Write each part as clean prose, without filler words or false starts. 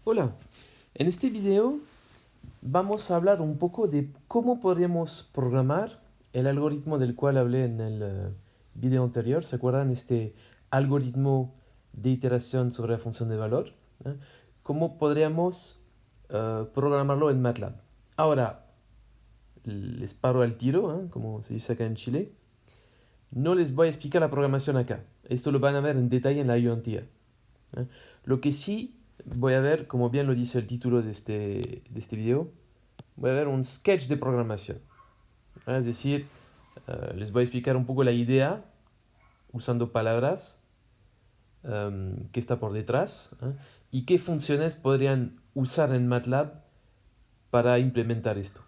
Hola, en este video vamos a hablar un poco de cómo podríamos programar el algoritmo del cual hablé en el video anterior. ¿Se acuerdan? Este algoritmo de iteración sobre la función de valor. ¿Eh? ¿Cómo podríamos programarlo en MATLAB? Ahora, les paro al tiro, como se dice acá en Chile. No les voy a explicar la programación acá. Esto lo van a ver en detalle en la ayudantía. ¿Eh? Lo que sí voy a ver, como bien lo dice el título de este video, voy a ver un sketch de programación. Es decir, les voy a explicar un poco la idea usando palabras que está por detrás y qué funciones podrían usar en MATLAB para implementar esto.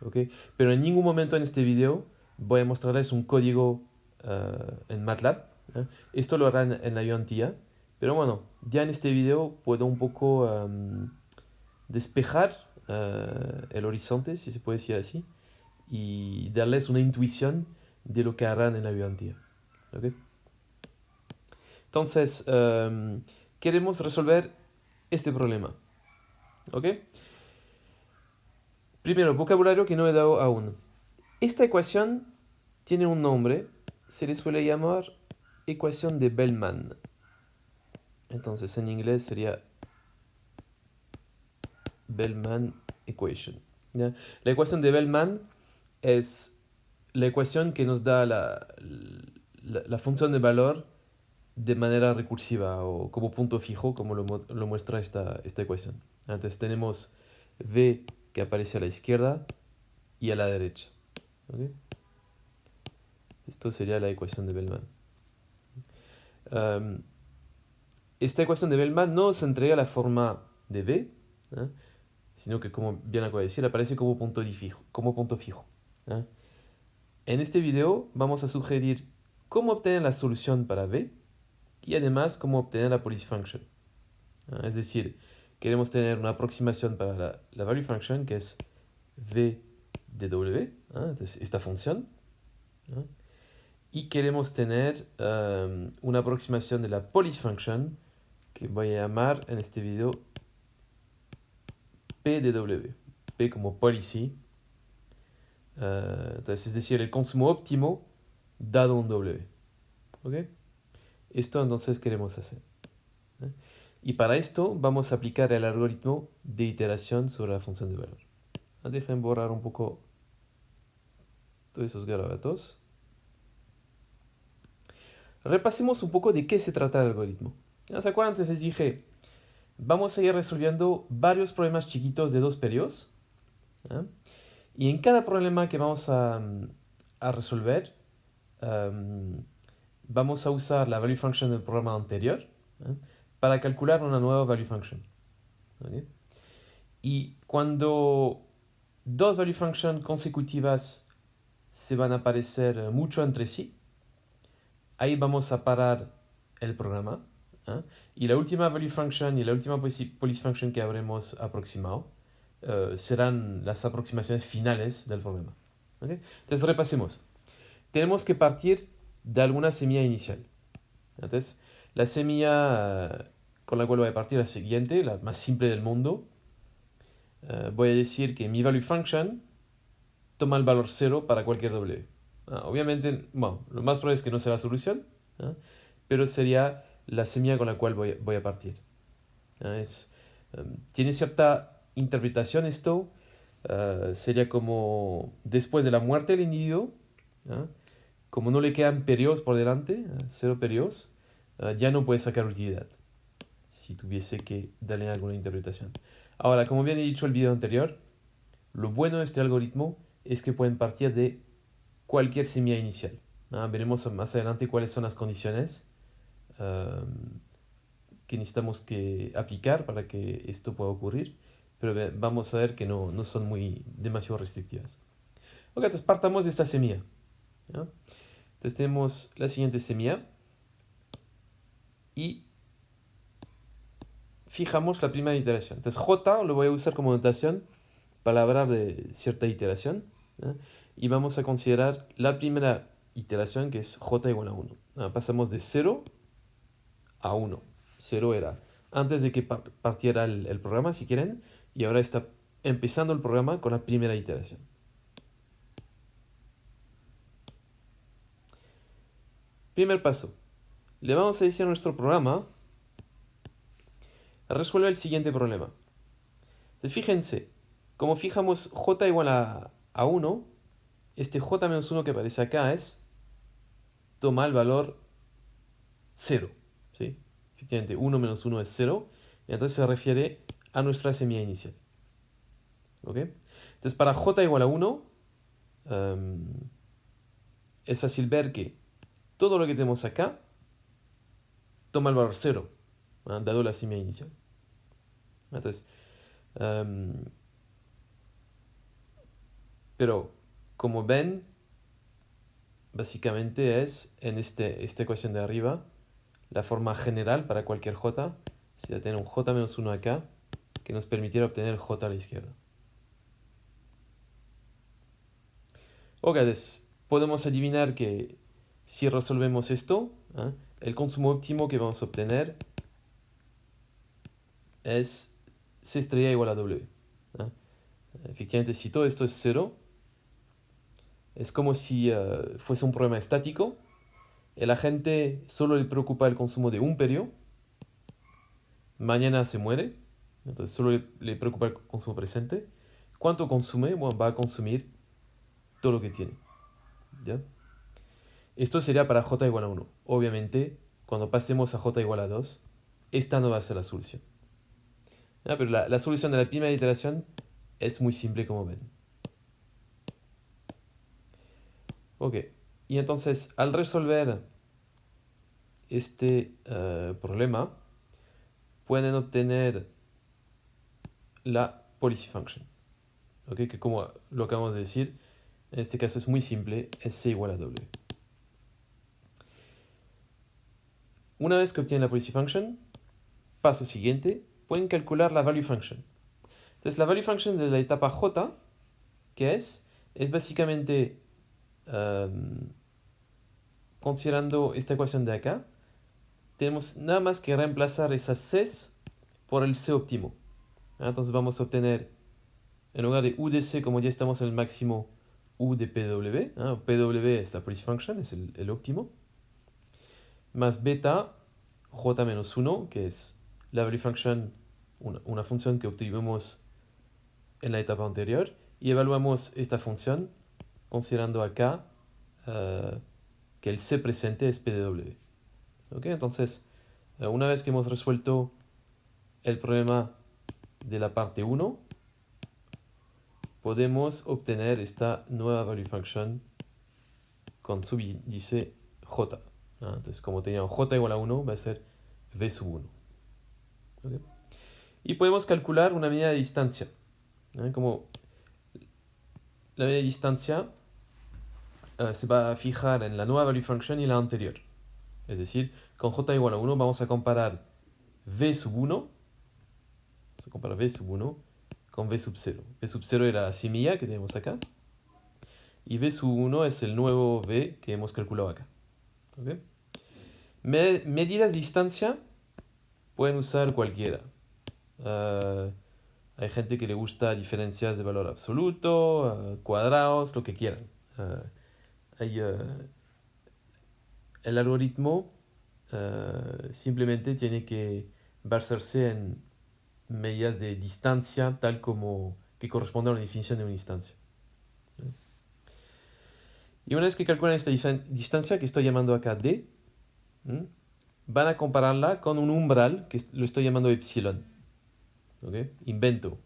¿Okay? Pero en ningún momento en este video voy a mostrarles un código en MATLAB. Esto lo harán en la ayudantía. Pero bueno, ya en este video puedo un poco despejar el horizonte, si se puede decir así, y darles una intuición de lo que harán en la ayudantía. ¿Okay? Entonces, queremos resolver este problema. ¿Ok? Primero, vocabulario que no he dado aún. Esta ecuación tiene un nombre, se le suele llamar ecuación de Bellman. Entonces, en inglés sería Bellman equation. ¿Ya? La ecuación de Bellman es la ecuación que nos da la función de valor de manera recursiva o como punto fijo, como lo muestra esta ecuación. Entonces tenemos v que aparece a la izquierda y a la derecha. ¿Okay? Esto sería la ecuación de Bellman. Um, esta ecuación de Bellman no se entrega la forma de v, ¿eh? Sino que, como bien acabo de decir, aparece como punto fijo. ¿Eh? En este video vamos a sugerir cómo obtener la solución para v y además cómo obtener la police function. Es decir, queremos tener una aproximación para la value function que es v de w, entonces esta función, y queremos tener una aproximación de la police function que voy a llamar en este video p de w, p como policy, entonces es decir, el consumo óptimo dado un w. ¿Okay? Esto entonces queremos hacer. Y para esto vamos a aplicar el algoritmo de iteración sobre la función de valor. Dejen borrar un poco todos esos garabatos. Repasemos un poco de qué se trata el algoritmo. ¿Se acuerdan? Antes les dije, vamos a ir resolviendo varios problemas chiquitos de dos periodos. ¿Eh? Y en cada problema que vamos a resolver, vamos a usar la value function del programa anterior para calcular una nueva value function. ¿Okay? Y cuando dos value functions consecutivas se van a parecer mucho entre sí, ahí vamos a parar el programa. Y la última value function y la última police function que habremos aproximado serán las aproximaciones finales del problema. ¿Okay? Entonces repasemos. Tenemos que partir de alguna semilla inicial. Entonces, la semilla con la cual voy a partir es la siguiente, la más simple del mundo. Voy a decir que mi value function toma el valor 0 para cualquier w. Obviamente, bueno, lo más probable es que no sea la solución, pero sería la semilla con la cual voy a partir. Tiene cierta interpretación esto. Sería como después de la muerte del individuo, como no le quedan periodos por delante, 0 periodos, ya no puede sacar utilidad, si tuviese que darle alguna interpretación. Ahora, como bien he dicho en el video anterior, lo bueno de este algoritmo es que pueden partir de cualquier semilla inicial. Veremos más adelante cuáles son las condiciones que necesitamos que aplicar para que esto pueda ocurrir, pero vamos a ver que no son demasiado restrictivas. Ok, entonces partamos de esta semilla. Entonces tenemos la siguiente semilla y fijamos la primera iteración. Entonces J lo voy a usar como notación para hablar de cierta iteración. Y vamos a considerar la primera iteración que es j igual a 1. Pasamos de 0 a 1. 0 era antes de que partiera el programa, si quieren, y ahora está empezando el programa con la primera iteración. Primer paso. Le vamos a decir a nuestro programa, resuelve el siguiente problema. Entonces fíjense, como fijamos j igual a 1, este j menos 1 que aparece acá toma el valor 0. ¿Sí? Efectivamente, 1 menos 1 es 0, y entonces se refiere a nuestra semilla inicial. ¿Ok? Entonces para j igual a 1, es fácil ver que todo lo que tenemos acá toma el valor 0, dado la semilla inicial. Entonces, pero como ven, básicamente es en esta ecuación de arriba, la forma general para cualquier j sería tener un j menos 1 acá, que nos permitiera obtener el j a la izquierda. Ok, entonces podemos adivinar que si resolvemos esto, el consumo óptimo que vamos a obtener es C estrella igual a W. Efectivamente, si todo esto es 0, es como si fuese un problema estático. El agente solo le preocupa el consumo de un perio. Mañana se muere, entonces solo le preocupa el consumo presente. ¿Cuánto consume? Bueno, va a consumir todo lo que tiene. ¿Ya? Esto sería para j igual a 1. Obviamente, cuando pasemos a j igual a 2, esta no va a ser la solución. Pero la solución de la primera iteración es muy simple, como ven. Ok, y entonces al resolver este problema, pueden obtener la policy function. ¿Ok? Que como lo acabamos de decir, en este caso es muy simple, es C igual a W. Una vez que obtienen la policy function, paso siguiente, pueden calcular la value function. Entonces la value function de la etapa J, que es básicamente considerando esta ecuación de acá, tenemos nada más que reemplazar esas Cs por el C óptimo. Entonces vamos a obtener, en lugar de U de C, como ya estamos en el máximo, U de PW. PW es la policy function, es el óptimo. Más beta, J menos 1, que es la value function, una función que obtuvimos en la etapa anterior. Y evaluamos esta función considerando acá que el C presente es PW. ¿Ok? Entonces, una vez que hemos resuelto el problema de la parte 1, podemos obtener esta nueva value function con subíndice j. Entonces, como teníamos j igual a 1, va a ser v sub 1. ¿Okay? Y podemos calcular una medida de distancia. Como la medida de distancia se va a fijar en la nueva value function y la anterior. Es decir, con j igual a 1 vamos a comparar v sub 1. Vamos a comparar v sub 1 con v sub 0. V sub 0 era la semilla que tenemos acá. Y v sub 1 es el nuevo v que hemos calculado acá. ¿Okay? Medidas de distancia pueden usar cualquiera. Hay gente que le gusta diferencias de valor absoluto, cuadrados, lo que quieran. El algoritmo simplemente tiene que basarse en medidas de distancia tal como que corresponde a una definición de una instancia. Y una vez que calculan esta distancia que estoy llamando acá d, van a compararla con un umbral que lo estoy llamando epsilon. ¿Okay? Invento.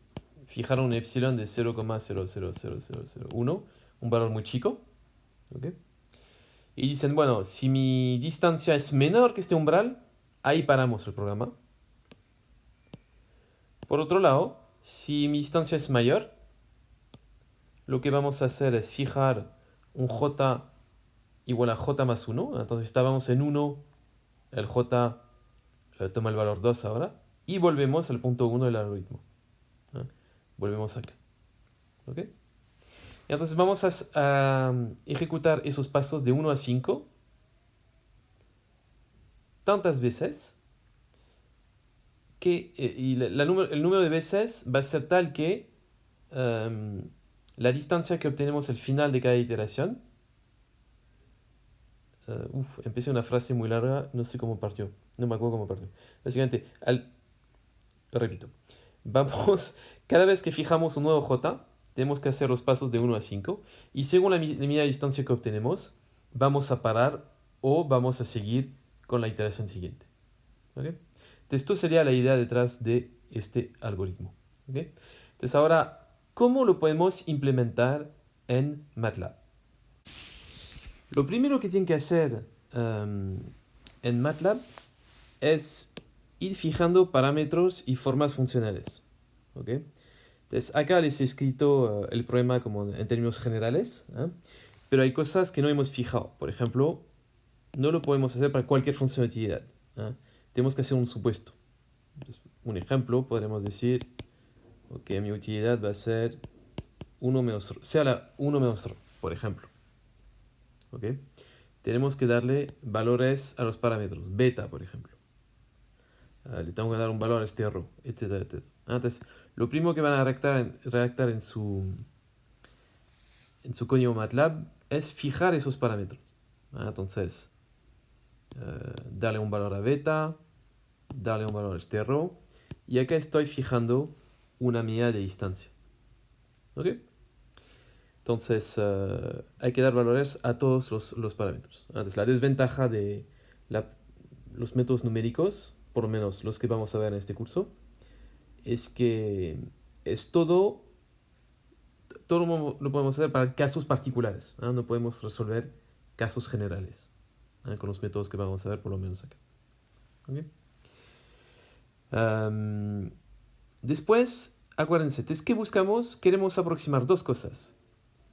Fijaron un epsilon de 0,00001, un valor muy chico. ¿Okay? Y dicen, bueno, si mi distancia es menor que este umbral, ahí paramos el programa. Por otro lado, si mi distancia es mayor, lo que vamos a hacer es fijar un j igual a j más 1. Entonces estábamos en 1, el j toma el valor 2 ahora, y volvemos al punto 1 del algoritmo. Volvemos acá. ¿Ok? Y entonces vamos a ejecutar esos pasos de 1 a 5 tantas veces el número de veces va a ser tal que la distancia que obtenemos al final de cada iteración. Empecé una frase muy larga, no sé cómo partió, no me acuerdo cómo partió. Básicamente, repito, cada vez que fijamos un nuevo j, tenemos que hacer los pasos de 1 a 5, y según la medida de distancia que obtenemos, vamos a parar o vamos a seguir con la iteración siguiente. ¿Okay? Entonces, esto sería la idea detrás de este algoritmo. ¿Okay? Entonces, ahora, ¿cómo lo podemos implementar en MATLAB? Lo primero que tienen que hacer en MATLAB es ir fijando parámetros y formas funcionales. ¿Okay? Entonces, acá les he escrito el problema como en términos generales, pero hay cosas que no hemos fijado. Por ejemplo, no lo podemos hacer para cualquier función de utilidad. Tenemos que hacer un supuesto. Entonces, un ejemplo, podremos decir, ok, mi utilidad va a ser 1 menos ρ, sea la 1 menos ρ, por ejemplo. ¿Ok? Tenemos que darle valores a los parámetros, beta, por ejemplo. Le tengo que dar un valor a este ρ, etcétera, etcétera. Entonces, lo primero que van a redactar en su código MATLAB es fijar esos parámetros. Entonces, darle un valor a beta, darle un valor a este ρ, y acá estoy fijando una medida de distancia. ¿Ok? Entonces, hay que dar valores a todos los parámetros. Entonces, la desventaja de los métodos numéricos, por lo menos los que vamos a ver en este curso, es que es todo lo podemos hacer para casos particulares. No podemos resolver casos generales con los métodos que vamos a ver, por lo menos acá. ¿Okay? Después, acuérdense, ¿qué buscamos? Queremos aproximar dos cosas.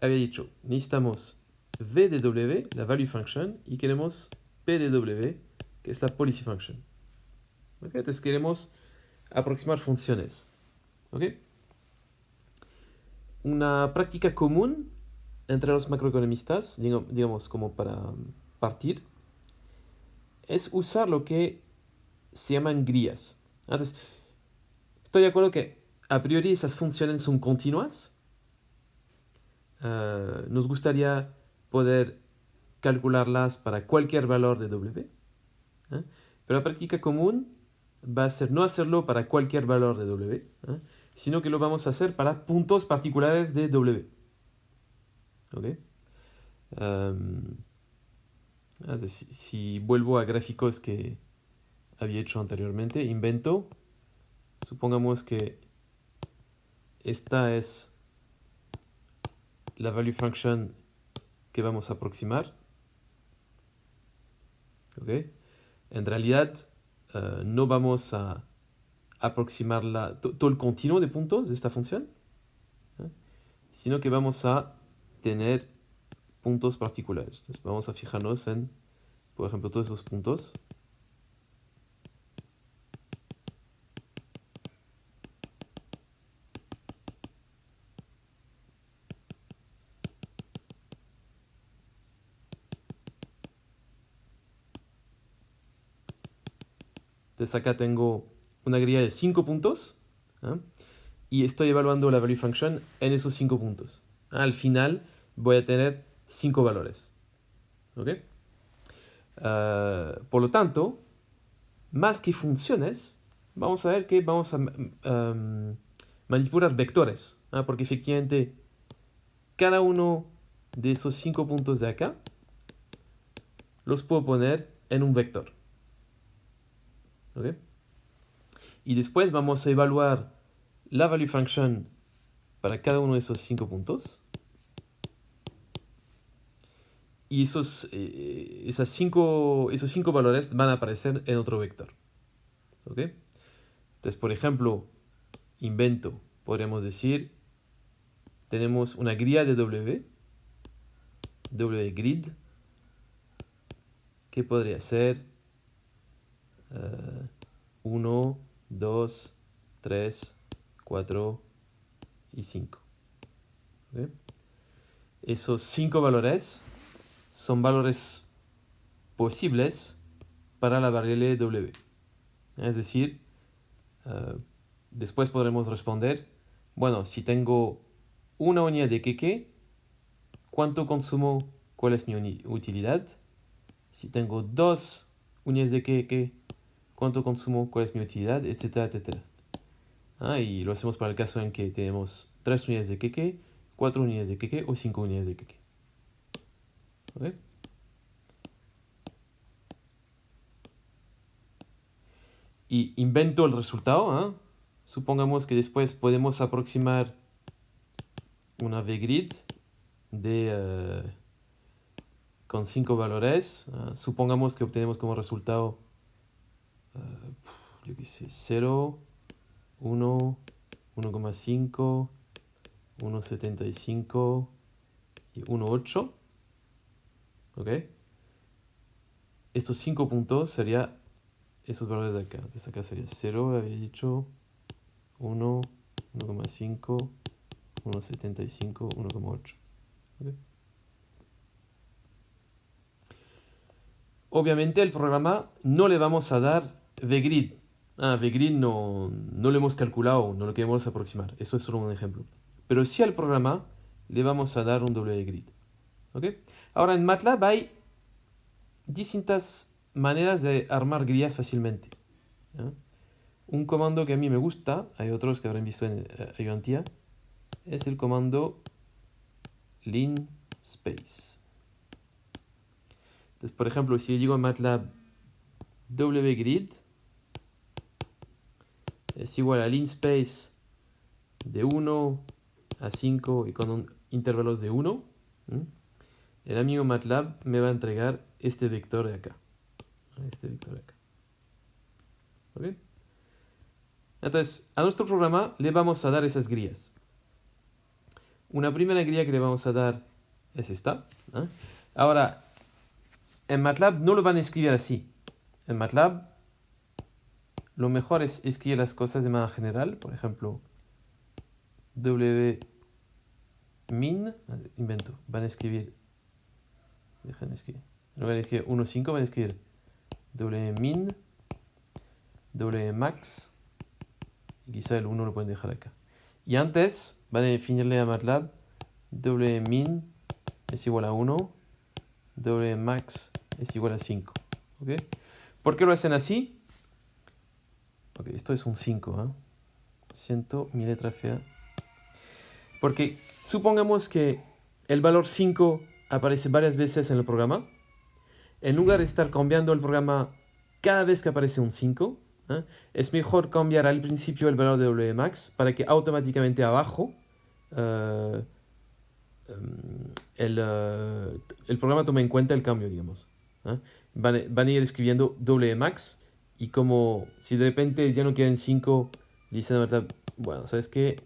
Había dicho, necesitamos v de w, la value function, y queremos p de w, que es la policy function. ¿Okay? Entonces queremos aproximar funciones. ¿Okay? Una práctica común entre los macroeconomistas, digamos como para partir, es usar lo que se llaman grillas. Entonces, estoy de acuerdo que a priori esas funciones son continuas. Nos gustaría poder calcularlas para cualquier valor de w. Pero la práctica común va a ser no hacerlo para cualquier valor de w, sino que lo vamos a hacer para puntos particulares de w. ¿Okay? Si vuelvo a gráficos que había hecho anteriormente, invento, supongamos que esta es la value function que vamos a aproximar. ¿Okay? En realidad, no vamos a aproximar todo el continuo de puntos de esta función, sino que vamos a tener puntos particulares. Entonces vamos a fijarnos en, por ejemplo, todos esos puntos. Entonces acá tengo una grilla de 5 puntos, y estoy evaluando la value function en esos 5 puntos. Al final voy a tener 5 valores. ¿Ok? Por lo tanto, más que funciones, vamos a ver que vamos a manipular vectores, porque efectivamente cada uno de esos 5 puntos de acá los puedo poner en un vector. ¿Okay? Y después vamos a evaluar la value function para cada uno de esos 5 puntos. Y esos 5 valores van a aparecer en otro vector. ¿Okay? Entonces, por ejemplo, invento, podríamos decir, tenemos una grilla de w grid, que podría ser 1, 2, 3, 4 y 5. ¿Okay? Esos 5 valores son valores posibles para la variable w. Es decir, Después podremos responder, bueno, si tengo una unidad de queque, ¿cuánto consumo? ¿Cuál es mi utilidad? Si tengo dos unidades de queque, ¿cuánto consumo? ¿Cuál es mi utilidad? Etcétera, etcétera. Y lo hacemos para el caso en que tenemos 3 unidades de queque, 4 unidades de queque o 5 unidades de queque. ¿Okay? Y invento el resultado. Supongamos que después podemos aproximar una V-grid con 5 valores. Supongamos que obtenemos como resultado, yo qué sé, 0, 1, 1,5, 1,75 y 1,8. ¿Ok? Estos 5 puntos serían esos valores de acá. Entonces acá sería 0, había dicho, 1, 1,5, 1,75, 1,8. ¿Ok? Obviamente el programa no le vamos a dar VGrid. VGrid no lo hemos calculado, no lo queremos aproximar. Eso es solo un ejemplo. Pero sí al programa le vamos a dar un WGrid. ¿Ok? Ahora en MATLAB hay distintas maneras de armar grillas fácilmente. Un comando que a mí me gusta, hay otros que habrán visto en Ayuantía, es el comando linspace. Entonces, por ejemplo, si le digo a MATLAB wgrid es igual a linspace de 1 a 5 y con intervalos de 1, el amigo MATLAB me va a entregar este vector de acá. Este vector de acá. ¿Ok? Entonces, a nuestro programa le vamos a dar esas grillas. Una primera grilla que le vamos a dar es esta. Ahora, en MATLAB no lo van a escribir así. En MATLAB, lo mejor es escribir las cosas de manera general. Por ejemplo, wmin, invento, van a escribir, déjenme escribir, en lugar de escribir 1.5 van a escribir wmin, wmax, y quizá el 1 lo pueden dejar acá. Y antes van a definirle a MATLAB wmin es igual a 1, wmax es igual a 5. ¿Ok? ¿Por qué lo hacen así? Ok, esto es un 5. Siento mi letra fea. Porque supongamos que el valor 5 aparece varias veces en el programa. En lugar de estar cambiando el programa cada vez que aparece un 5, es mejor cambiar al principio el valor de Wmax para que automáticamente abajo el programa tome en cuenta el cambio, digamos. Van a ir escribiendo Wmax y como si de repente ya no quieren 5, dicen a MATLAB, bueno, ¿sabes qué?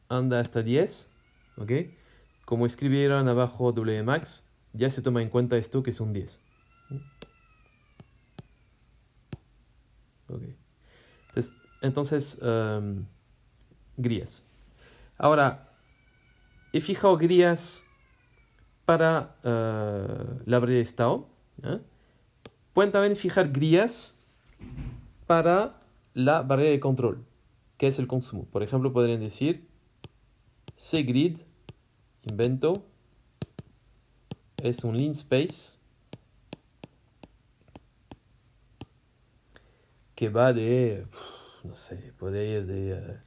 Anda hasta 10, ¿ok? Como escribieron abajo Wmax, ya se toma en cuenta esto que es un 10. Okay. Entonces grillas. Ahora, he fijado grillas para la variedad de estado. Pueden también fijar grillas para la variedad de control, que es el consumo. Por ejemplo, podrían decir cgrid, invento, es un linspace que va de, no sé, puede ir de,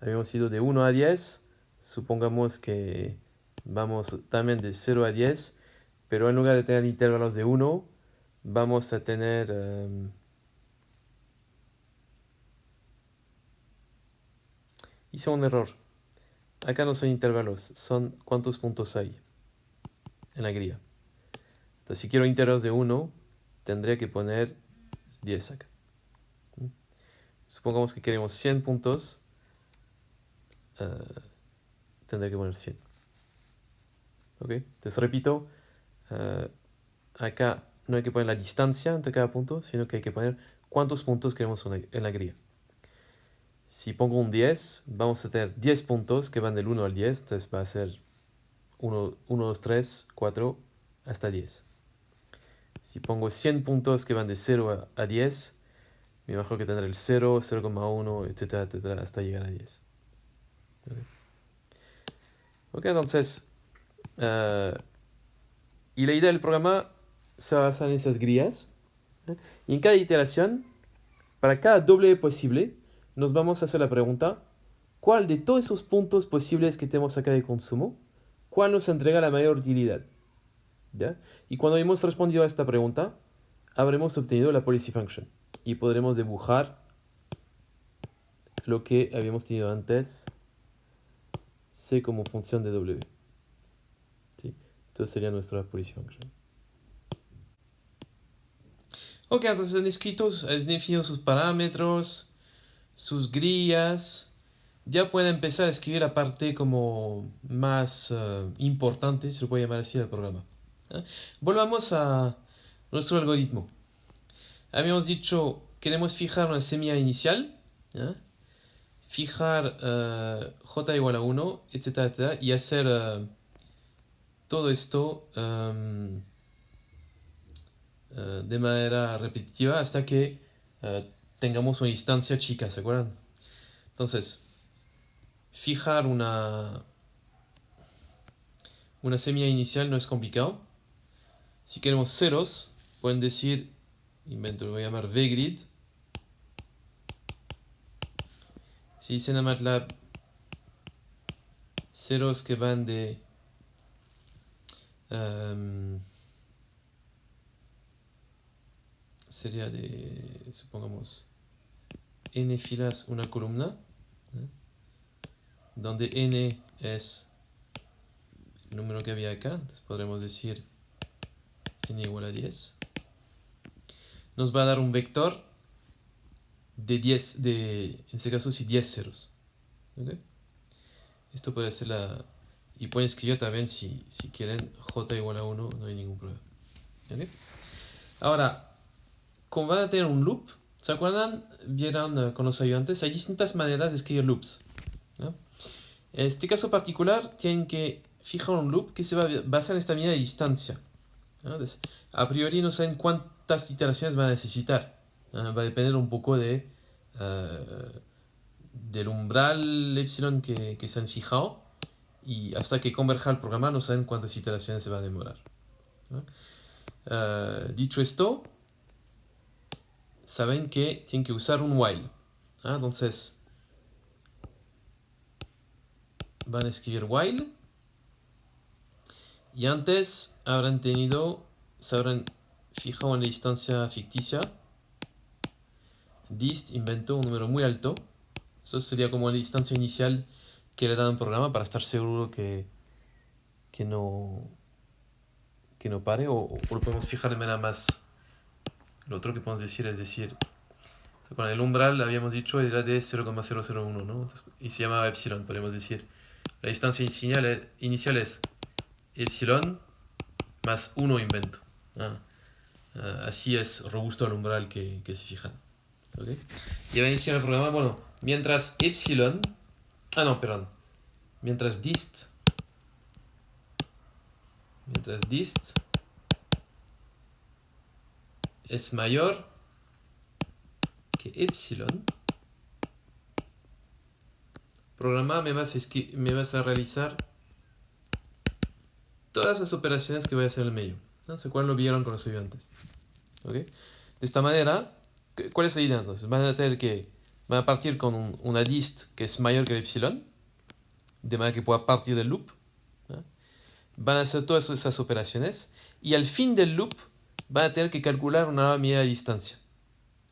habíamos ido de 1 a 10, supongamos que vamos también de 0 a 10, pero en lugar de tener intervalos de 1, vamos a tener, hice un error, acá no son intervalos, son cuántos puntos hay en la grilla. Entonces si quiero intervalos de 1, tendría que poner 10 acá. Supongamos que queremos 100 puntos, tendré que poner 100. ¿Ok? Entonces repito, acá no hay que poner la distancia entre cada punto, sino que hay que poner cuántos puntos queremos en la grilla. Si pongo un 10, vamos a tener 10 puntos que van del 1 al 10, entonces va a ser 1, 2, 3, 4, hasta 10. Si pongo 100 puntos que van de 0 a 10, Me imagino que tendrá el 0, 0,1, etcétera, etcétera, hasta llegar a 10. Ok, entonces, y la idea del programa se basa en esas grillas. Y en cada iteración, para cada W posible, nos vamos a hacer la pregunta, ¿cuál de todos esos puntos posibles que tenemos acá de consumo, cuál nos entrega la mayor utilidad? ¿Ya? Y cuando hemos respondido a esta pregunta, habremos obtenido la policy function y podremos dibujar lo que habíamos tenido antes, C como función de W. ¿Sí? Esto sería nuestra policy function. Ok, entonces han definido sus parámetros, sus grillas. Ya pueden empezar a escribir la parte como más importante, se lo puede llamar así, del programa. Volvamos a nuestro algoritmo. Habíamos dicho, queremos fijar una semilla inicial, ¿ya? Fijar j igual a 1, etcétera, etcétera, y hacer todo esto de manera repetitiva hasta que tengamos una instancia chica, ¿se acuerdan? Entonces, fijar una semilla inicial no es complicado. Si queremos ceros, pueden decir, invento, lo voy a llamar vgrid. Si dicen a MATLAB ceros que van de sería de, supongamos, n filas una columna, donde n es el número que había acá, entonces podremos decir n igual a 10. Nos va a dar un vector de 10, en este caso sí 10 ceros. ¿Okay? Esto puede ser la... Y pueden escribir también si quieren j igual a 1, no hay ningún problema. ¿Okay? Ahora, como van a tener un loop, ¿se acuerdan? Vieron con los ayudantes, hay distintas maneras de escribir loops, ¿no? En este caso particular, tienen que fijar un loop que se va a basar en esta medida de distancia, ¿no? Entonces, a priori no saben cuántas iteraciones van a necesitar. Va a depender un poco de, del umbral epsilon que se han fijado, y hasta que converja el programa no saben cuántas iteraciones se va a demorar, ¿no? Dicho esto, saben que tienen que usar un while. Entonces, van a escribir while. Y antes habrán tenido, se habrán fijado en la instancia ficticia. Dist inventó un número muy alto. Eso sería como la instancia inicial que le dan al programa para estar seguro que no pare. O lo podemos fijar de manera más... Lo otro que podemos decir es decir, con el umbral habíamos dicho era de 0,001, ¿no? Y se llamaba epsilon, podemos decir. La distancia inicial es epsilon más 1 invento. Así es robusto el umbral que se fijan. ¿Okay? Y va a iniciar el programa, bueno, mientras epsilon... no, perdón. Mientras dist es mayor que epsilon, programa me vas a realizar todas las operaciones que voy a hacer en el medio. ¿No? ¿Se acuerdan? Lo vieron con los ayudantes. ¿Okay? De esta manera, ¿cuál es la idea entonces? Van a partir con una dist que es mayor que el epsilon, de manera que pueda partir del loop. ¿No? Van a hacer todas esas operaciones y al fin del loop van a tener que calcular una nueva medida de distancia.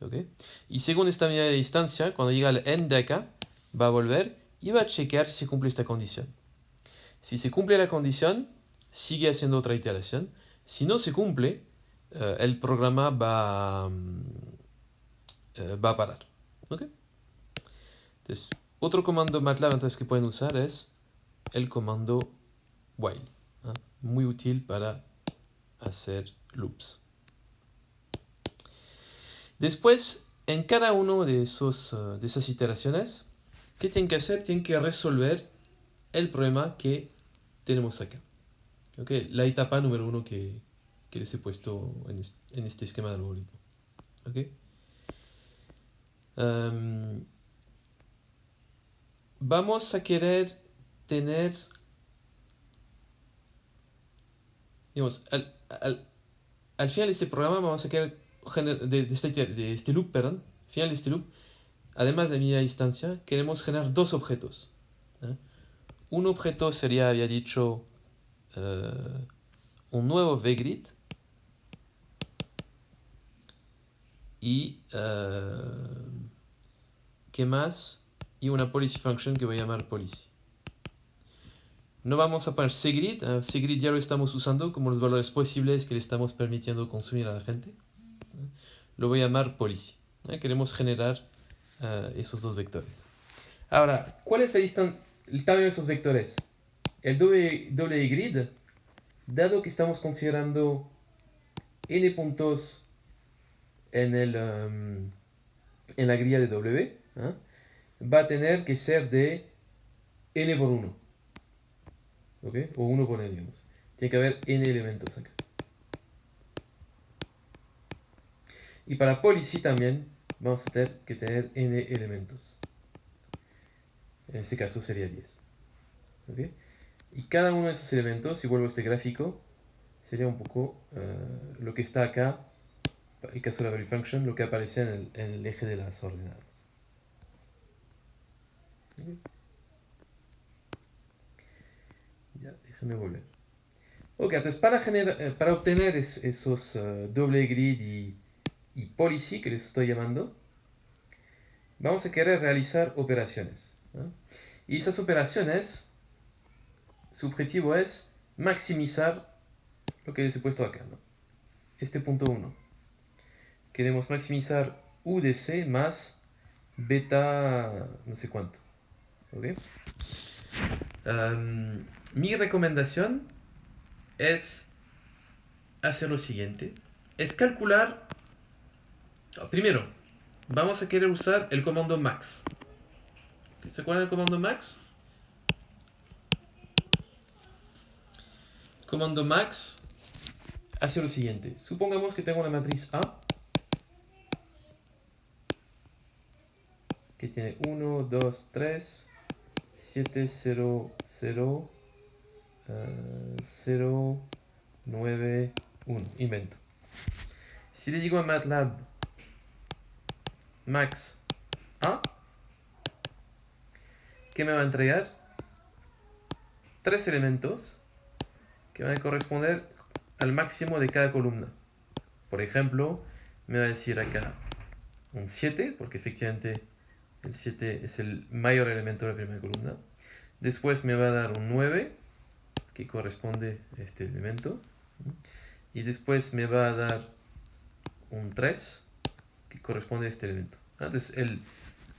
¿Okay? Y según esta medida de distancia, cuando llega al end de acá, va a volver y va a chequear si se cumple esta condición. Si se cumple la condición, sigue haciendo otra iteración. Si no se cumple, el programa va a parar. ¿Okay? Entonces, otro comando MATLAB entonces que pueden usar es el comando while. Muy útil para hacer loops. Después, en cada uno de esas iteraciones, ¿qué tienen que hacer? Tienen que resolver el problema que tenemos acá. ¿Okay? La etapa número 1 que les he puesto en este esquema de algoritmo. ¿Okay? Vamos a querer tener, digamos, al final de este programa vamos a querer de este loop, perdón, al final de este loop, además de media distancia, queremos generar dos objetos. Un objeto sería, había dicho, un nuevo VGrid y ¿qué más? Y una policy function que voy a llamar policy. No vamos a poner cgrid, cgrid ya lo estamos usando como los valores posibles que le estamos permitiendo consumir a la gente. Lo voy a llamar policy. Queremos generar esos dos vectores. Ahora, ¿cuál es el tamaño de esos vectores? El doble grid, dado que estamos considerando n puntos en la grilla de W, va a tener que ser de n por 1. ¿Ok? O 1 por n, digamos. Tiene que haber n elementos acá. Y para policy también vamos a tener que tener n elementos. En este caso sería 10. ¿Ok? Y cada uno de esos elementos, si vuelvo a este gráfico, sería un poco lo que está acá, en el caso de la value function, lo que aparece en el eje de las ordenadas. ¿Ok? Ya, déjame volver. Ok, entonces para obtener esos doble grid y policy que les estoy llamando, vamos a querer realizar operaciones, ¿no? Y esas operaciones, su objetivo es maximizar lo que les he puesto acá, ¿no? Este punto 1. Queremos maximizar UDC más beta no sé cuánto. ¿Ok? Mi recomendación es hacer lo siguiente. Es calcular... Primero, vamos a querer usar el comando max. ¿Se acuerdan del comando max? Comando max hace lo siguiente. Supongamos que tengo una matriz A que tiene 1, 2, 3, 7, 0, 0, 0, 9, 1. Invento. Si le digo a MATLAB max A, ¿qué me va a entregar? 3 elementos que van a corresponder al máximo de cada columna. Por ejemplo, me va a decir acá un 7, porque efectivamente el 7 es el mayor elemento de la primera columna. Después me va a dar un 9, que corresponde a este elemento. Y después me va a dar un 3, que corresponde a este elemento. Entonces,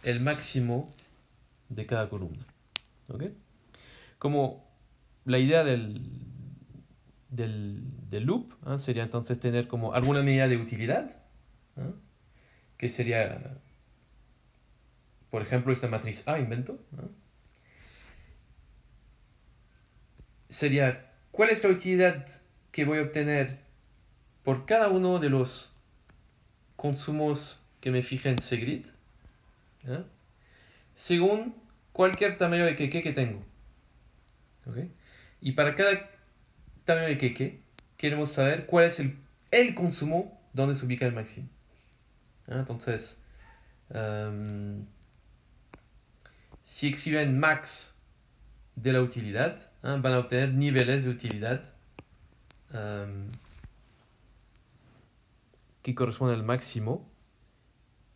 el máximo de cada columna. ¿Ok? Como la idea del loop sería entonces tener como alguna medida de utilidad, que sería, por ejemplo, esta matriz A, invento. Sería, ¿cuál es la utilidad que voy a obtener por cada uno de los consumos que me fije en cgrid? Según cualquier tamaño de keke que tengo. ¿Okay? Y para cada tamaño de keke, queremos saber cuál es el consumo donde se ubica el máximo. Entonces, si escriben max de la utilidad, van a obtener niveles de utilidad que corresponden al máximo.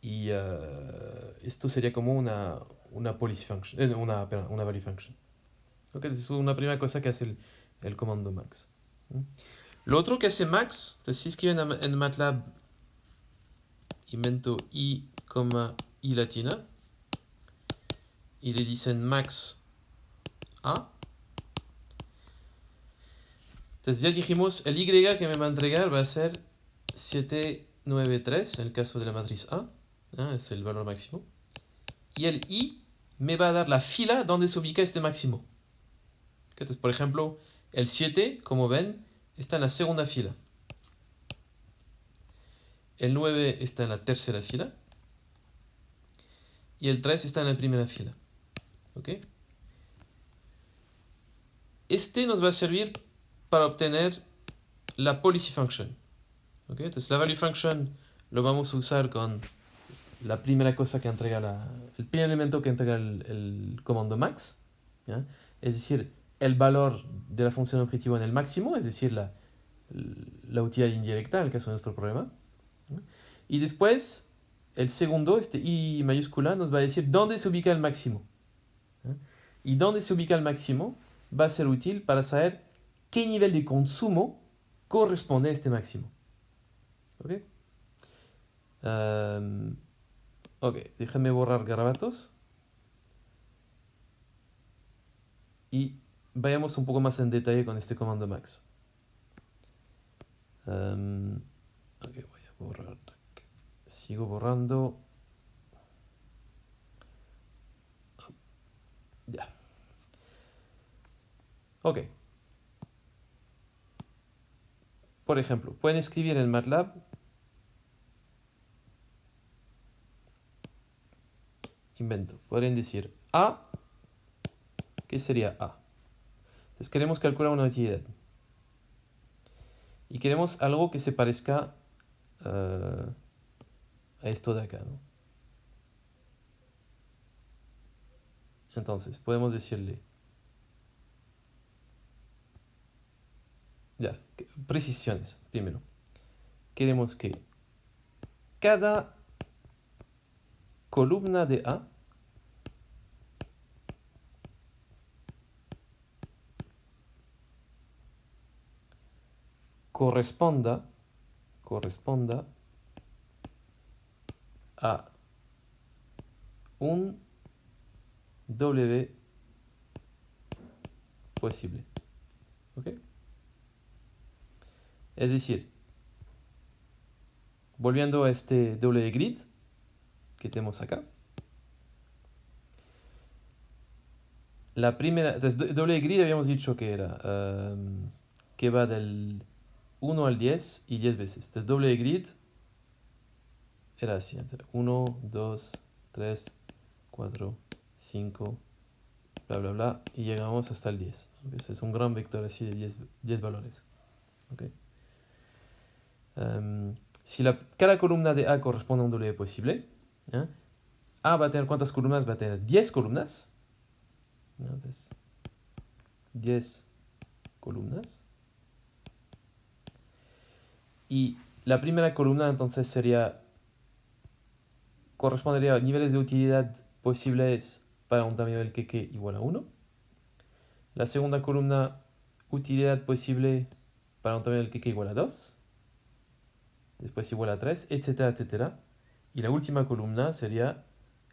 Y esto sería como una policy function, una value function. Okay, es una primera cosa que hace el comando max. Lo otro que hace max, entonces si escriben en MATLAB invento i, i latina y le dicen max a, entonces ya dijimos el y que me va a entregar va a ser 793 en el caso de la matriz A, es el valor máximo, y el i me va a dar la fila donde se ubica este máximo. Entonces, por ejemplo, el 7, como ven, está en la segunda fila. El 9 está en la tercera fila. y el 3 está en la primera fila. ¿Ok? Este nos va a servir para obtener la policy function. ¿Ok? Entonces la value function lo vamos a usar con la primera cosa que entrega el primer elemento que entrega el comando max, ¿ya? Es decir, el valor de la función objetivo en el máximo, es decir, la utilidad indirecta en el caso de nuestro problema. ¿Ya? Y después, el segundo, este i mayúscula, nos va a decir dónde se ubica el máximo. ¿Ya? Y dónde se ubica el máximo va a ser útil para saber qué nivel de consumo corresponde a este máximo. ¿Ok? Ok, déjame borrar garabatos y vayamos un poco más en detalle con este comando max. Ok, voy a borrar. Sigo borrando. Ya. Ok. Por ejemplo, pueden escribir en MATLAB invento. Podrían decir A. ¿Qué sería A? Entonces queremos calcular una utilidad. Y queremos algo que se parezca a esto de acá, ¿no? Entonces, podemos decirle, ya, precisiones, primero. Queremos que cada columna de A corresponda a un W posible. ¿Ok? Es decir, volviendo a este W grid que tenemos acá. La primera, entonces, W grid habíamos dicho que era que va del 1 al 10 y 10 veces. Entonces W grid era así. 1, 2, 3, 4, 5, bla, bla, bla. Y llegamos hasta el 10. Entonces es un gran vector así de 10 valores. ¿Okay? Si cada columna de A corresponde a un W posible, ¿ya? A va a tener ¿cuántas columnas? Va a tener 10 columnas. ¿Ya? Entonces, 10 columnas. Y la primera columna entonces correspondería a niveles de utilidad posibles para un tamaño del queque igual a 1. La segunda columna, utilidad posible para un tamaño del queque igual a 2. Después igual a 3, etcétera, etcétera. Y la última columna sería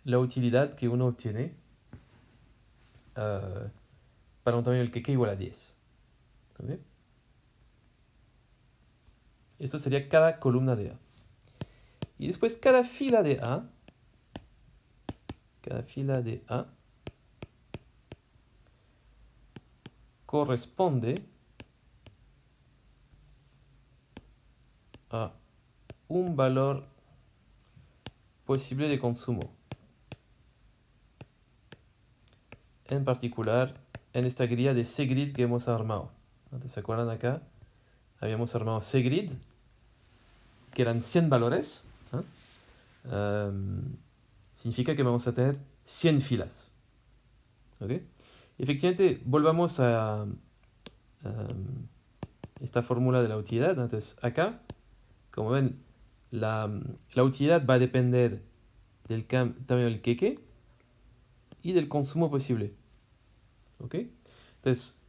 la utilidad que uno obtiene para un tamaño del queque igual a 10. ¿Okay? Esto sería cada columna de A. Y después cada fila de A corresponde a un valor posible de consumo. En particular, en esta grilla de cgrid que hemos armado. ¿Se acuerdan acá? Habíamos armado cgrid, que eran 100 valores. Significa que vamos a tener 100 filas. ¿Ok? Efectivamente, volvamos a esta fórmula de la utilidad. Entonces, acá, como ven, la utilidad va a depender del tamaño del queque y del consumo posible. ¿Ok? Entonces,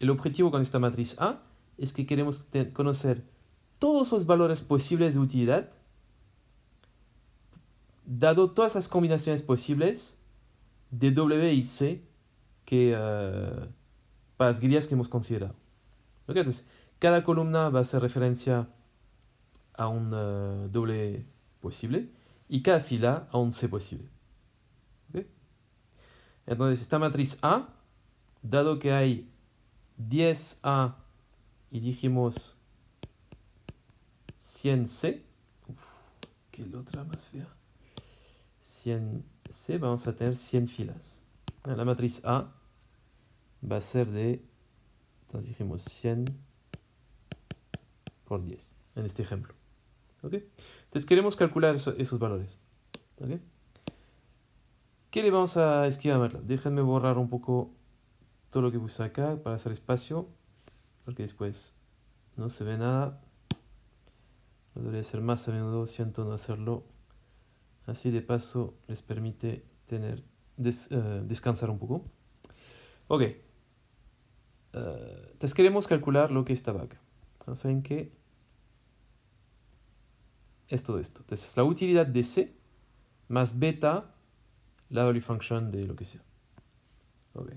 el objetivo con esta matriz A es que queremos conocer todos los valores posibles de utilidad, dado todas las combinaciones posibles de W y C que, para las grillas que hemos considerado. ¿Okay? Entonces, cada columna va a hacer referencia a un W posible y cada fila a un C posible. ¿Okay? Entonces, esta matriz A, dado que hay 10A y dijimos 100C, ¿qué es la otra más fea? 100C vamos a tener 100 filas. La matriz A va a ser de, entonces dijimos 100 por 10, en este ejemplo. ¿Ok? Entonces queremos calcular esos valores. ¿Ok? ¿Qué le vamos a escribir a MATLAB? Déjenme borrar un poco todo lo que puse acá para hacer espacio, porque después no se ve nada. Lo debería hacer más a menudo, siento no hacerlo. Así de paso les permite descansar un poco. Ok. Entonces queremos calcular lo que estaba acá. ¿Saben qué? Es todo esto. Entonces la utilidad de C más beta, la value function de lo que sea. Ok.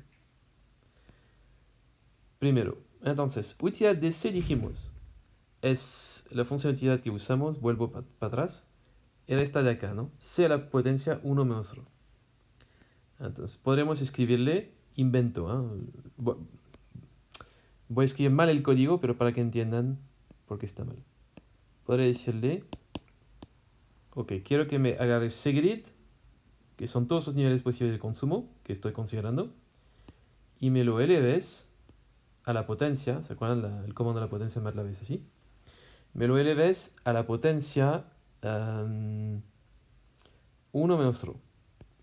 Primero, entonces, utilidad de C dijimos. Es la función de utilidad que usamos, vuelvo para atrás. Era esta de acá, ¿no? C a la potencia 1 menos ρ. Entonces, podremos escribirle invento. Voy a escribir mal el código, pero para que entiendan por qué está mal. Podré decirle, ok, quiero que me agarre Cgrid, que son todos los niveles posibles de consumo que estoy considerando, y me lo eleves a la potencia. ¿Se acuerdan el comando de la potencia en MATLAB es así? Me lo eleves a la potencia 1 menos ρ.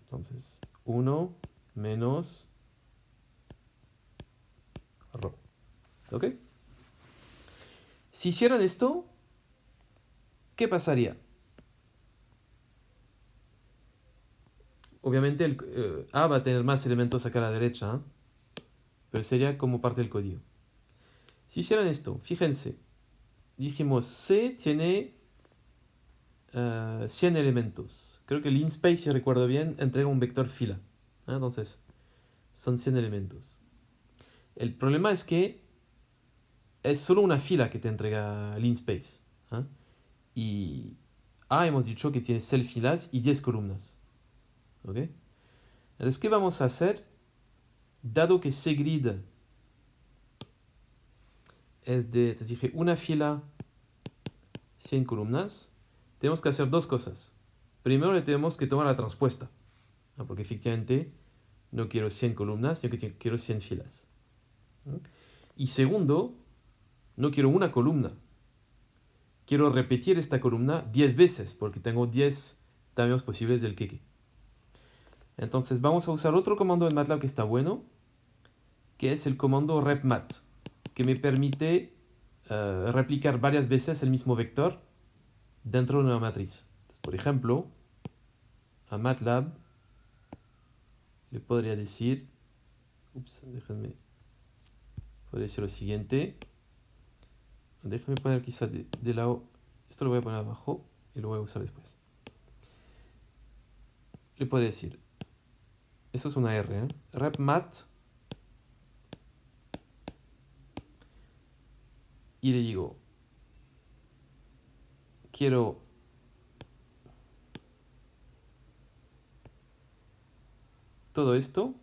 Entonces, 1 menos ρ. ¿Ok? Si hicieran esto, ¿qué pasaría? Obviamente A va a tener más elementos acá a la derecha, ¿eh? Pero sería como parte del código. Si hicieran esto, fíjense, dijimos C tiene 100 elementos. Creo que el InSpace, si recuerdo bien, entrega un vector fila. Entonces, son 100 elementos. El problema es que es solo una fila que te entrega el InSpace. Y A hemos dicho que tiene 6 filas y 10 columnas. ¿Ok? Entonces, ¿qué vamos a hacer? Dado que Cgrid es de, te dije, una fila, 100 columnas, tenemos que hacer dos cosas. Primero le tenemos que tomar la transpuesta, porque efectivamente no quiero 100 columnas, sino que quiero 100 filas. Y segundo, no quiero una columna. Quiero repetir esta columna 10 veces, porque tengo 10 tamaños posibles del queque. Entonces vamos a usar otro comando en MATLAB que está bueno, que es el comando repmat, que me permite replicar varias veces el mismo vector dentro de una matriz. Entonces, por ejemplo, a MATLAB le podría decir, déjenme, podría decir lo siguiente, déjenme poner quizá de lado, esto lo voy a poner abajo y lo voy a usar después. Le podría decir, eso es una R, repmat, y le digo, quiero todo esto,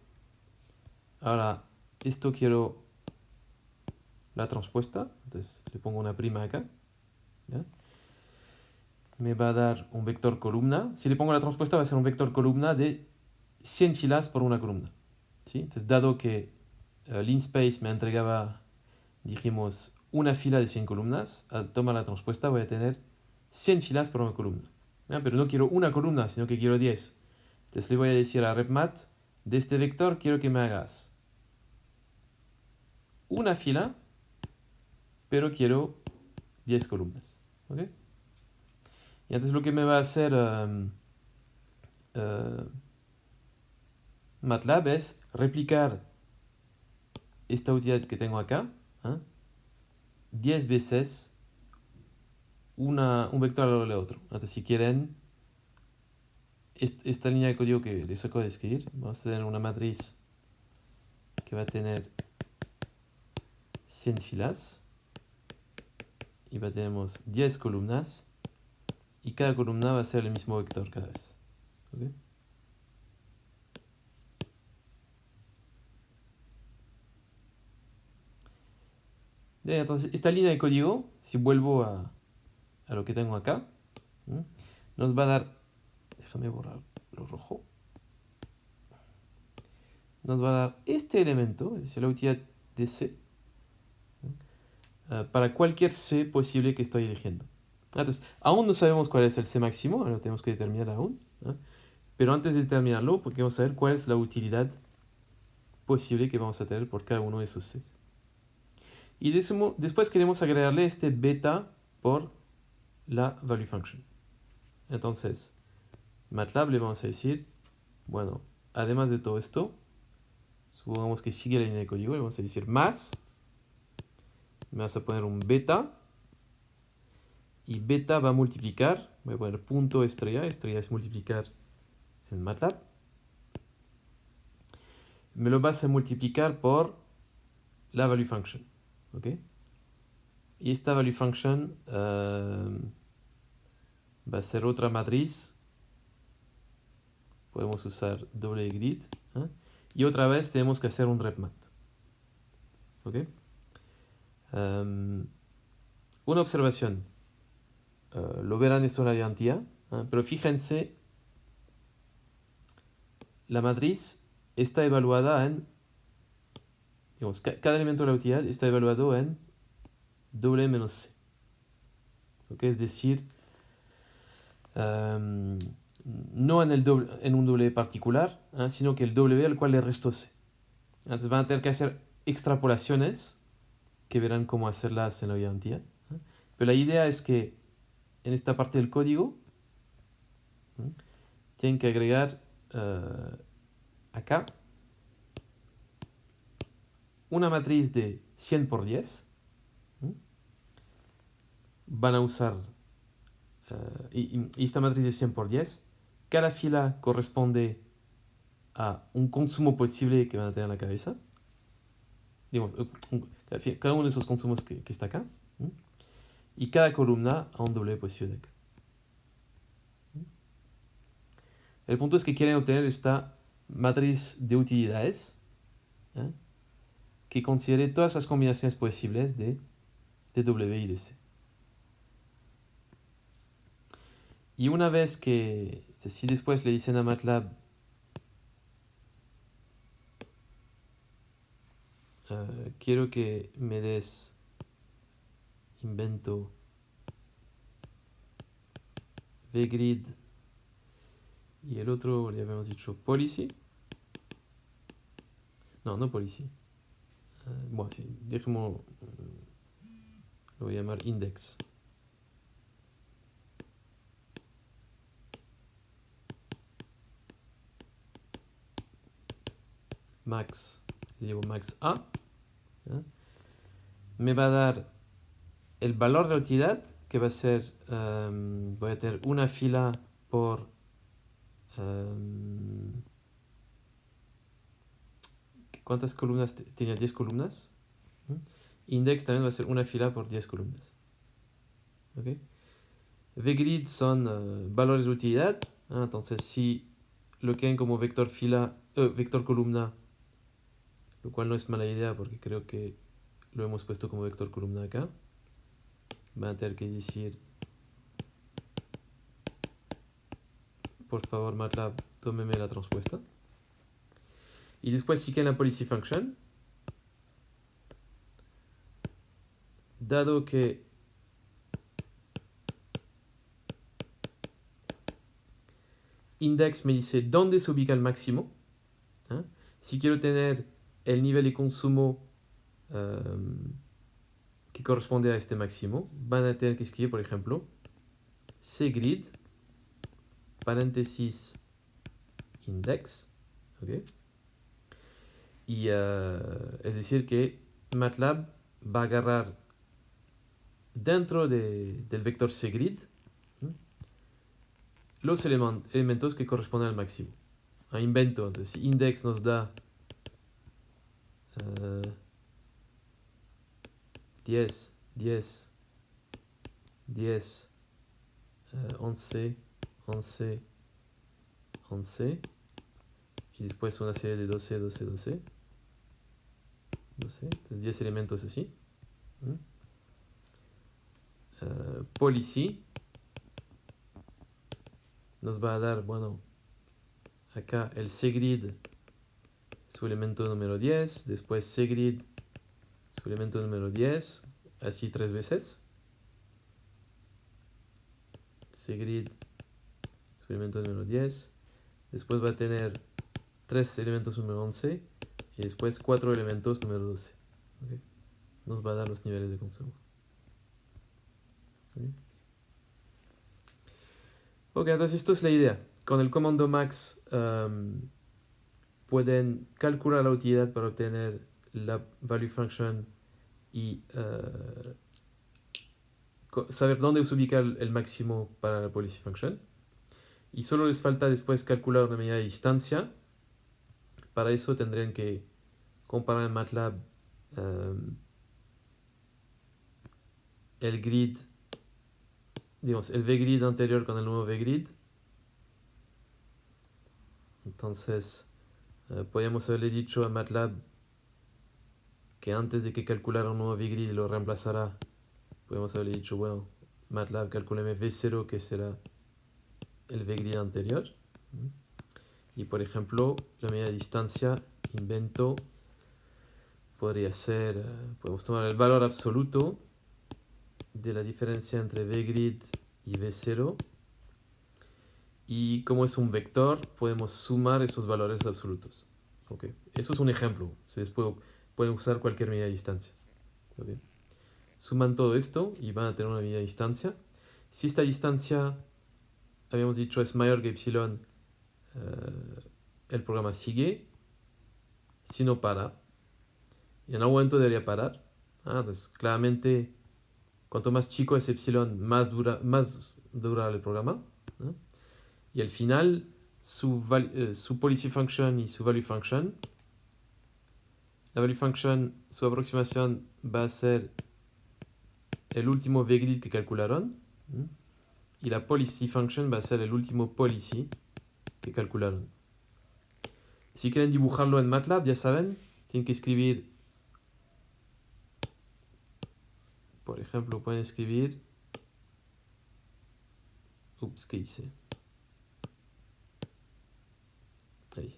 ahora esto quiero la transpuesta, entonces le pongo una prima acá, ¿ya? Me va a dar un vector columna, si le pongo la transpuesta va a ser un vector columna de 100 filas por una columna, ¿sí? Entonces dado que LeanSpace me entregaba, dijimos, una fila de 100 columnas, al tomar la transpuesta voy a tener 100 filas por una columna, ¿ya? Pero no quiero una columna, sino que quiero 10. Entonces le voy a decir a RepMat, de este vector quiero que me hagas una fila, pero quiero 10 columnas. ¿Ok? Y entonces lo que me va a hacer MATLAB es replicar esta utilidad que tengo acá, 10 veces un vector al lado del otro. Entonces si quieren, esta línea de código que les acabo de escribir, vamos a tener una matriz que va a tener 100 filas y tenemos 10 columnas y cada columna va a ser el mismo vector cada vez. ¿Okay? Bien, entonces esta línea de código, si vuelvo a lo que tengo acá, nos va a dar, déjame borrar color rojo, nos va a dar este elemento, es decir, la utilidad de C, para cualquier C posible que estoy eligiendo. Entonces, aún no sabemos cuál es el C máximo, lo tenemos que determinar aún, ¿no? Pero antes de determinarlo, porque vamos a ver cuál es la utilidad posible que vamos a tener por cada uno de esos C. Y después queremos agregarle este beta por la value function. Entonces, MATLAB le vamos a decir, bueno, además de todo esto, supongamos que sigue la línea de código, le vamos a decir más, me vas a poner un beta, y beta va a multiplicar, voy a poner punto estrella, estrella es multiplicar en MATLAB, me lo vas a multiplicar por la value function, ¿ok? Y esta value function va a ser otra matriz, podemos usar doble grid, ¿eh? Y otra vez tenemos que hacer un repmat, ¿ok? Una observación, lo verán esto en la garantía, pero fíjense, la matriz está evaluada en, digamos, cada elemento de la utilidad está evaluado en W menos C. ¿Ok? Es decir, no en un W particular, sino que el W al cual le restó C. Entonces van a tener que hacer extrapolaciones, que verán cómo hacerlas en la garantía. Pero la idea es que en esta parte del código tienen que agregar acá una matriz de 100 por 10. Van a usar y esta matriz de 100 por 10. Cada fila corresponde a un consumo posible que van a tener en la cabeza. Digamos, cada uno de esos consumos que está acá. Y cada columna a un W posible de acá. El punto es que quieren obtener esta matriz de utilidades, que considere todas las combinaciones posibles de W y de C. Y una vez que, si después le dicen a MATLAB, quiero que me des, invento, vgrid, y el otro le habíamos dicho policy. No policy. Bueno, sí, dejemos, lo voy a llamar index. Max, le digo max A. Me va a dar el valor de la utilidad, que va a ser, voy a tener una fila por ¿cuántas columnas? Tenía 10 columnas. Index también va a ser una fila por 10 columnas. ¿Okay? Vgrid son valores de utilidad. Entonces, si lo quieren como vector fila, vector columna, lo cual no es mala idea porque creo que lo hemos puesto como vector columna acá, van a tener que decir, por favor MATLAB, tómeme la transpuesta. Y después, si quieren la policy function, dado que index me dice dónde se ubica el máximo, si quiero tener el nivel de consumo que corresponde a este máximo, van a tener que escribir, por ejemplo, cgrid, paréntesis, index, ¿okay? Y es decir que MATLAB va a agarrar dentro del vector cgrid los elementos que corresponden al máximo. Invento, entonces si index nos da 10, 10, 10, 11, 11, 11, y después una serie de 12, 12, 12, 12, entonces 10 elementos así. Policy nos va a dar, bueno, acá el cgrid su elemento número 10, después cgrid su elemento número 10, así 3 veces. Cgrid su elemento número 10, después va a tener 3 elementos número 11 y después 4 elementos número 12. ¿Okay? Nos va a dar los niveles de consumo. ¿Okay? Ok, entonces esto es la idea. Con el comando max pueden calcular la utilidad para obtener la value function y saber dónde se ubica el máximo para la policy function. Y solo les falta después calcular una medida de distancia. Para eso tendrían que comparar en MATLAB el grid, digamos, el VGrid anterior con el nuevo VGrid. Entonces, podríamos haberle dicho a MATLAB que antes de que calculara un nuevo VGrid lo reemplazara, podemos haberle dicho, bueno, MATLAB, calculeme V0, que será el VGrid anterior. Y por ejemplo, la medida de distancia, invento, podría ser, podemos tomar el valor absoluto de la diferencia entre VGrid y V0. Y como es un vector, podemos sumar esos valores absolutos. ¿Okay? Eso es un ejemplo. Ustedes pueden usar cualquier medida de distancia. ¿Okay? Suman todo esto y van a tener una medida de distancia. Si esta distancia, habíamos dicho, es mayor que epsilon, el programa sigue. Si no para, y en algún momento debería parar. Entonces, claramente, cuanto más chico es epsilon, más dura el programa. Y al final, su policy function y su value function. La value function, su aproximación va a ser el último VGrid que calcularon. Y la policy function va a ser el último policy que calcularon. Si quieren dibujarlo en MATLAB, ya saben, tienen que escribir, por ejemplo, pueden escribir, ¿qué hice? Ahí.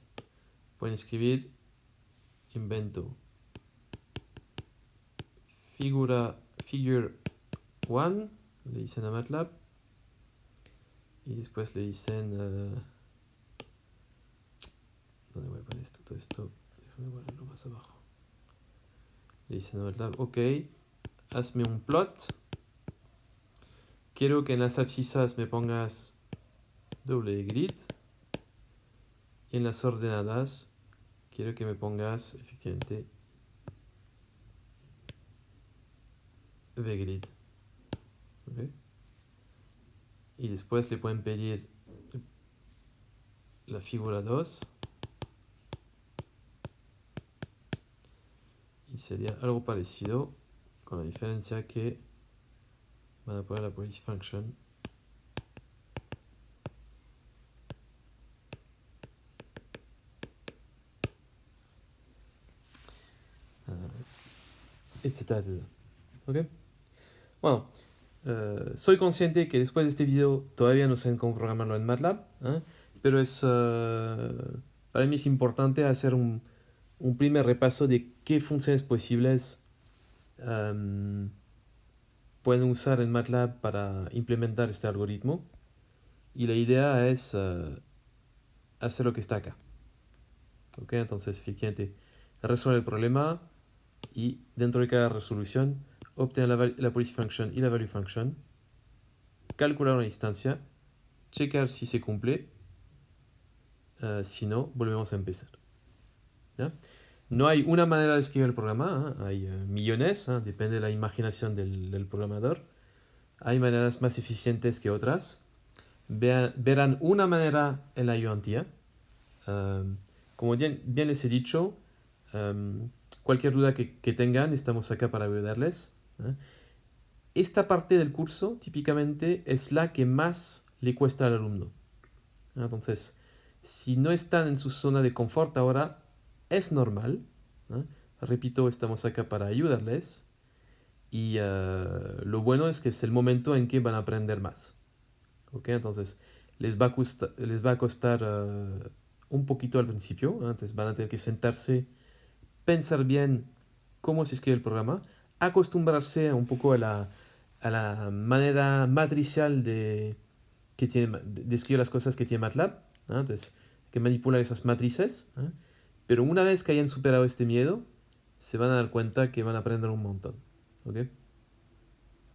Pueden escribir, invento, figure 1, le dicen a MATLAB, y después le dicen, ¿dónde voy a poner esto? Todo esto, déjame ponerlo más abajo. Le dicen a MATLAB, ok, hazme un plot. Quiero que en las abscisas me pongas doble grid. Y en las ordenadas, quiero que me pongas, efectivamente, VGrid. ¿Okay? Y después le pueden pedir la figura 2. Y sería algo parecido, con la diferencia que van a poner la policy function. Etcétera, etcétera. ¿Ok? Bueno, soy consciente que después de este video todavía no saben cómo programarlo en MATLAB, pero para mí es importante hacer un primer repaso de qué funciones posibles pueden usar en MATLAB para implementar este algoritmo. Y la idea es hacer lo que está acá. ¿Ok? Entonces, efectivamente, resolver el problema y dentro de cada resolución obtener la policy function y la value function, calcular una distancia, checar si se cumple, si no, volvemos a empezar. ¿Ya? No hay una manera de escribir el programa, hay millones, depende de la imaginación del programador. Hay maneras más eficientes que otras. Verán una manera en la ayudantía. Como bien les he dicho, cualquier duda que tengan, estamos acá para ayudarles. Esta parte del curso típicamente es la que más le cuesta al alumno. Entonces, si no están en su zona de confort ahora, es normal. Repito, estamos acá para ayudarles. Y lo bueno es que es el momento en que van a aprender más. ¿Okay? Entonces, les va a costar un poquito al principio. Antes van a tener que sentarse, pensar bien cómo se escribe el programa, acostumbrarse un poco a la manera matricial de escribir las cosas que tiene MATLAB. Entonces, que manipular esas matrices. Pero una vez que hayan superado este miedo, se van a dar cuenta que van a aprender un montón. ¿Ok?